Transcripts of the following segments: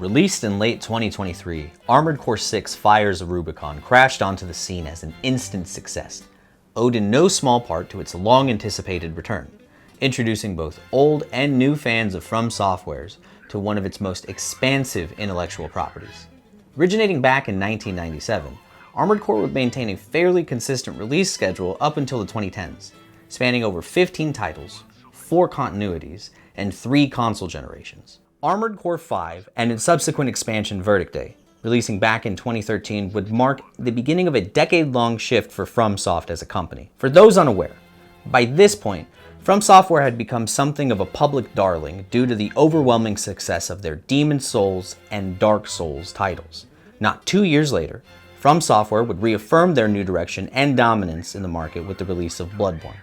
Released in late 2023, Armored Core 6 Fires of Rubicon crashed onto the scene as an instant success, owed in no small part to its long-anticipated return, introducing both old and new fans of FromSoftware's to one of its most expansive intellectual properties. Originating back in 1997, Armored Core would maintain a fairly consistent release schedule up until the 2010s, spanning over 15 titles, 4 continuities, and 3 console generations. Armored Core 5 and its subsequent expansion Verdict Day, releasing back in 2013, would mark the beginning of a decade-long shift for FromSoft as a company. For those unaware, by this point, FromSoftware had become something of a public darling due to the overwhelming success of their Demon's Souls and Dark Souls titles. Not 2 years later, FromSoftware would reaffirm their new direction and dominance in the market with the release of Bloodborne.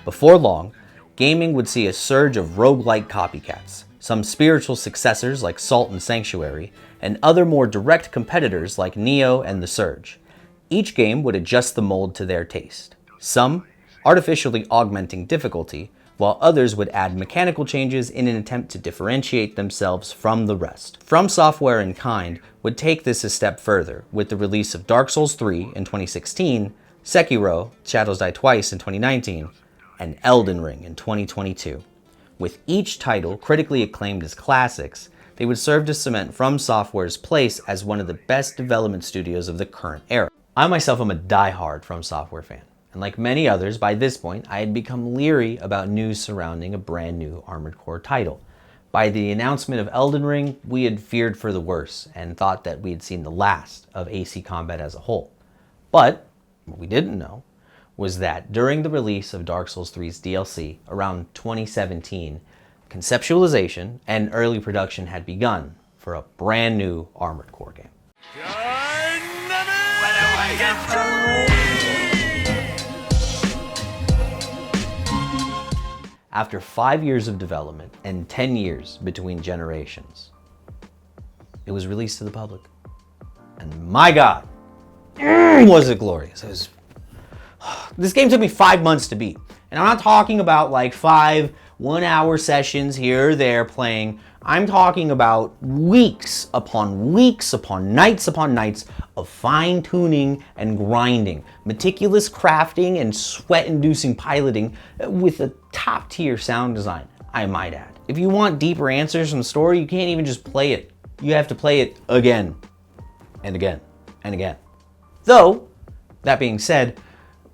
Before long, gaming would see a surge of roguelike copycats, some spiritual successors like Salt and Sanctuary, and other more direct competitors like Neo and The Surge. Each game would adjust the mold to their taste, some artificially augmenting difficulty, while others would add mechanical changes in an attempt to differentiate themselves from the rest. FromSoftware in kind would take this a step further with the release of Dark Souls 3 in 2016, Sekiro: Shadows Die Twice in 2019, and Elden Ring in 2022. With each title critically acclaimed as classics, they would serve to cement FromSoftware's place as one of the best development studios of the current era. I myself am a die-hard FromSoftware fan, and like many others, by this point, I had become leery about news surrounding a brand new Armored Core title. By the announcement of Elden Ring, we had feared for the worst and thought that we had seen the last of AC Combat as a whole. But what we didn't know was that during the release of Dark Souls 3's DLC around 2017, conceptualization and early production had begun for a brand new Armored Core game. After 5 years of development and 10 years between generations, it was released to the public. And my God, was it glorious. This game took me 5 months to beat. And I'm not talking about like 5 one-hour sessions here or there playing. I'm talking about weeks upon nights upon nights of fine-tuning and grinding, meticulous crafting and sweat-inducing piloting with a top-tier sound design, I might add. If you want deeper answers from the story, you can't even just play it. You have to play it again and again and again. Though, that being said,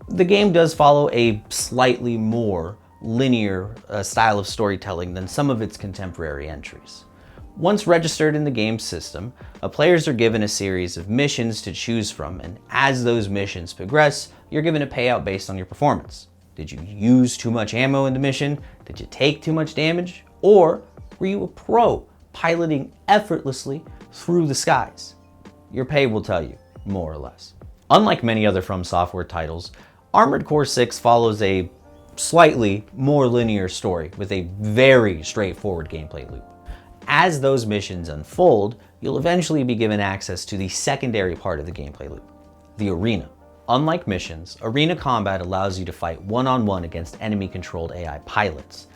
the game does follow a slightly more linear style of storytelling than some of its contemporary entries. Once registered in the game's system, players are given a series of missions to choose from, and as those missions progress, you're given a payout based on your performance. Did you use too much ammo in the mission? Did you take too much damage? Or were you a pro, piloting effortlessly through the skies? Your pay will tell you, more or less. Unlike many other FromSoftware titles, Armored Core 6 follows a slightly more linear story with a very straightforward gameplay loop. As those missions unfold, you'll eventually be given access to the secondary part of the gameplay loop, the arena. Unlike missions, arena combat allows you to fight one-on-one against enemy-controlled AI pilots.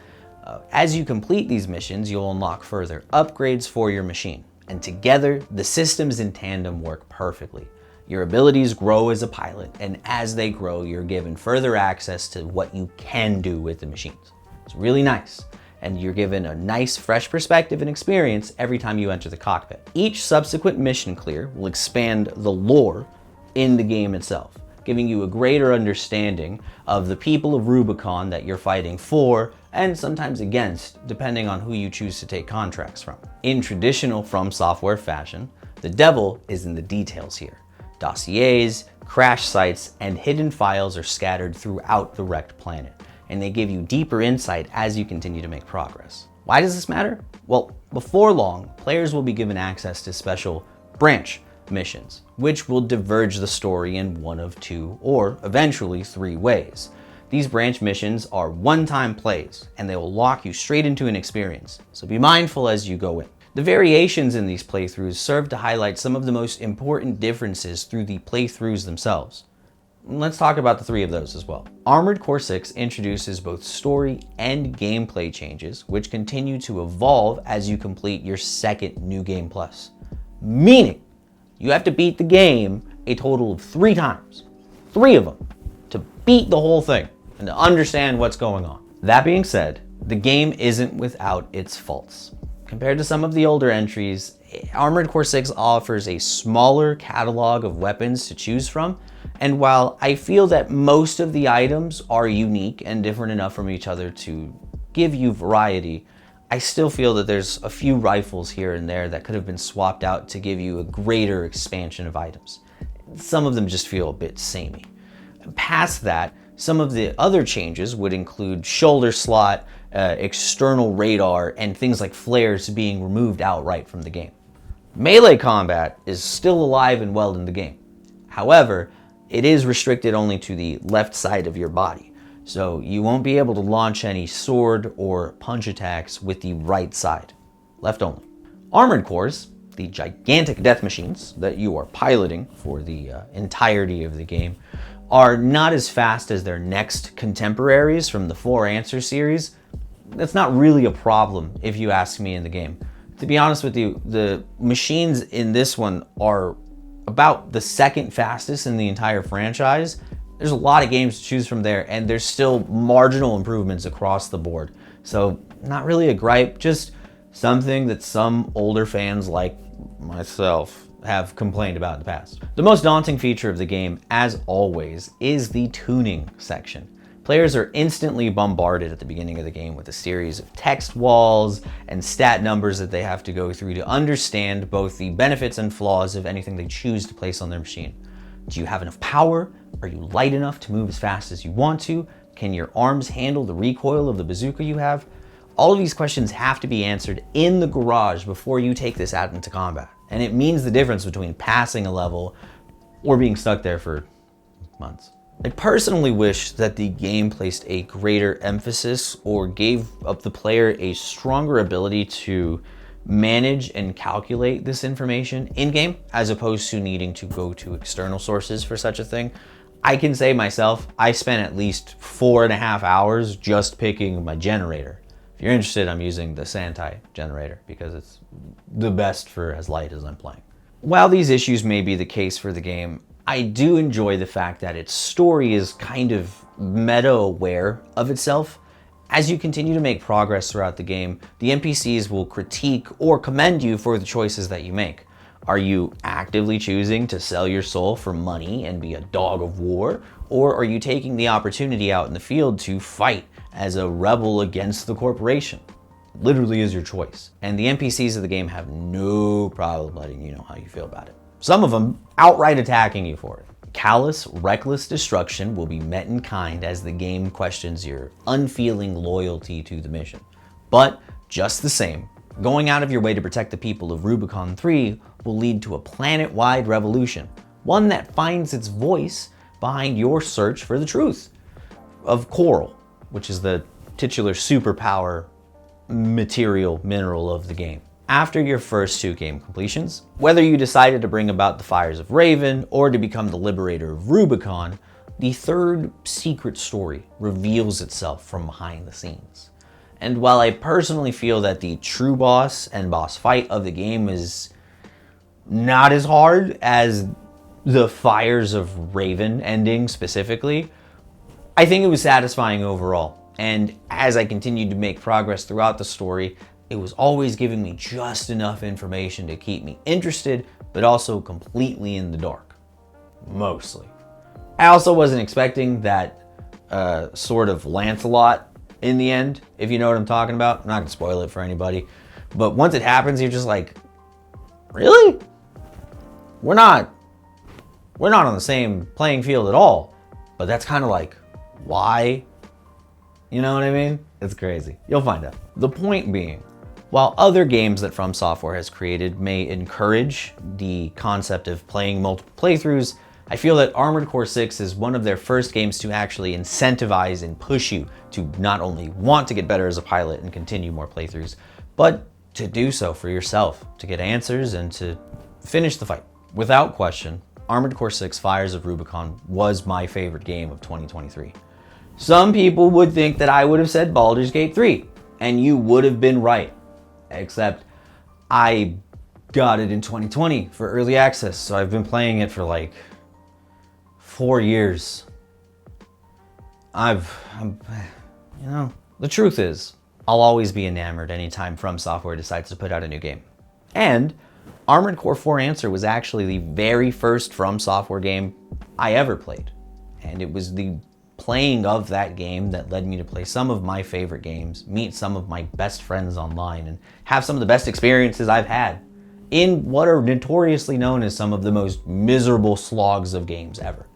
As you complete these missions, you'll unlock further upgrades for your machine, and together, the systems in tandem work perfectly. Your abilities grow as a pilot, and as they grow, you're given further access to what you can do with the machines. It's really nice, and you're given a nice, fresh perspective and experience every time you enter the cockpit. Each subsequent mission clear will expand the lore in the game itself, giving you a greater understanding of the people of Rubicon that you're fighting for, and sometimes against, depending on who you choose to take contracts from. In traditional FromSoftware fashion, the devil is in the details here. Dossiers, crash sites, and hidden files are scattered throughout the wrecked planet, and they give you deeper insight as you continue to make progress. Why does this matter? Well, before long, players will be given access to special branch missions, which will diverge the story in one of 2 or eventually 3 ways. These branch missions are one-time plays, and they will lock you straight into an experience, so be mindful as you go in. The variations in these playthroughs serve to highlight some of the most important differences through the playthroughs themselves. Let's talk about the 3 of those as well. Armored Core 6 introduces both story and gameplay changes, which continue to evolve as you complete your second New Game Plus. Meaning, you have to beat the game a total of 3 times, 3 of them, to beat the whole thing and to understand what's going on. That being said, the game isn't without its faults. Compared to some of the older entries, Armored Core 6 offers a smaller catalog of weapons to choose from, and while I feel that most of the items are unique and different enough from each other to give you variety, I still feel that there's a few rifles here and there that could have been swapped out to give you a greater expansion of items. Some of them just feel a bit samey. Past that, some of the other changes would include shoulder slot, external radar, and things like flares being removed outright from the game. Melee combat is still alive and well in the game. However, it is restricted only to the left side of your body, so you won't be able to launch any sword or punch attacks with the right side, left only. Armored cores, the gigantic death machines that you are piloting for the entirety of the game, are not as fast as their next contemporaries from the 4 Answer series. That's not really a problem if you ask me in the game. To be honest with you, the machines in this one are about the second fastest in the entire franchise. There's a lot of games to choose from there, and there's still marginal improvements across the board. So not really a gripe, just something that some older fans like myself have complained about in the past. The most daunting feature of the game, as always, is the tuning section. Players are instantly bombarded at the beginning of the game with a series of text walls and stat numbers that they have to go through to understand both the benefits and flaws of anything they choose to place on their machine. Do you have enough power? Are you light enough to move as fast as you want to? Can your arms handle the recoil of the bazooka you have? All of these questions have to be answered in the garage before you take this out into combat. And it means the difference between passing a level or being stuck there for months. I personally wish that the game placed a greater emphasis or gave up the player a stronger ability to manage and calculate this information in-game, as opposed to needing to go to external sources for such a thing. I can say myself, I spent at least 4.5 hours just picking my generator. If you're interested, I'm using the Santai generator because it's the best for as light as I'm playing. While these issues may be the case for the game, I do enjoy the fact that its story is kind of meta-aware of itself. As you continue to make progress throughout the game, the NPCs will critique or commend you for the choices that you make. Are you actively choosing to sell your soul for money and be a dog of war? Or are you taking the opportunity out in the field to fight as a rebel against the corporation? It literally is your choice. And the NPCs of the game have no problem letting you know how you feel about it. Some of them outright attacking you for it. Callous, reckless destruction will be met in kind as the game questions your unfeeling loyalty to the mission. But just the same, going out of your way to protect the people of Rubicon 3 will lead to a planet-wide revolution, one that finds its voice behind your search for the truth of coral, which is the titular superpower material mineral of the game. After your first 2 game completions, whether you decided to bring about the fires of Raven or to become the liberator of Rubicon, the 3rd secret story reveals itself from behind the scenes. And while I personally feel that the true boss and boss fight of the game is not as hard as the fires of Raven ending specifically, I think it was satisfying overall. And as I continued to make progress throughout the story, it was always giving me just enough information to keep me interested, but also completely in the dark. Mostly. I also wasn't expecting that sort of Lancelot in the end, if you know what I'm talking about. I'm not gonna spoil it for anybody. But once it happens, you're just like, really? We're not on the same playing field at all. But that's kind of like, why? You know what I mean? It's crazy. You'll find out. The point being, while other games that FromSoftware has created may encourage the concept of playing multiple playthroughs, I feel that Armored Core 6 is one of their first games to actually incentivize and push you to not only want to get better as a pilot and continue more playthroughs, but to do so for yourself, to get answers and to finish the fight. Without question, Armored Core 6 Fires of Rubicon was my favorite game of 2023. Some people would think that I would have said Baldur's Gate 3, and you would have been right. Except I got it in 2020 for early access, so I've been playing it for like 4 years. The truth is, I'll always be enamored anytime FromSoftware decides to put out a new game. And Armored Core 4 Answer was actually the very first FromSoftware game I ever played. And it was the playing of that game that led me to play some of my favorite games, meet some of my best friends online, and have some of the best experiences I've had in what are notoriously known as some of the most miserable slogs of games ever.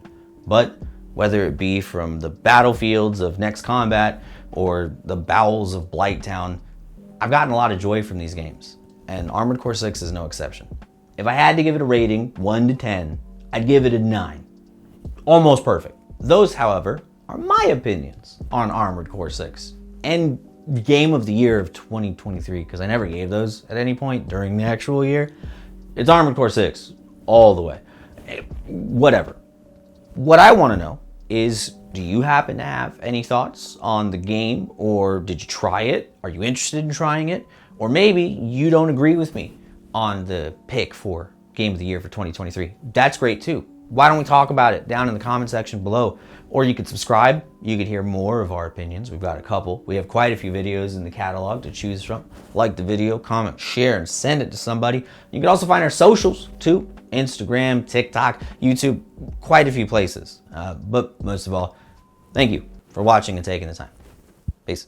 But whether it be from the battlefields of Next Combat or the bowels of Blighttown, I've gotten a lot of joy from these games, and Armored Core 6 is no exception. If I had to give it a rating, 1 to 10, I'd give it a 9. Almost perfect. Those, however, are my opinions on Armored Core 6 and Game of the Year of 2023, because I never gave those at any point during the actual year. It's Armored Core 6 all the way. Whatever. What I want to know is, do you happen to have any thoughts on the game, or did you try it? Are you interested in trying it? Or maybe you don't agree with me on the pick for Game of the Year for 2023. That's great too. Why don't we talk about it down in the comment section below? Or you could subscribe. You could hear more of our opinions. We've got a couple. We have quite a few videos in the catalog to choose from. Like the video, comment, share, and send it to somebody. You can also find our socials too. Instagram, TikTok, YouTube, quite a few places. But most of all, thank you for watching and taking the time. Peace.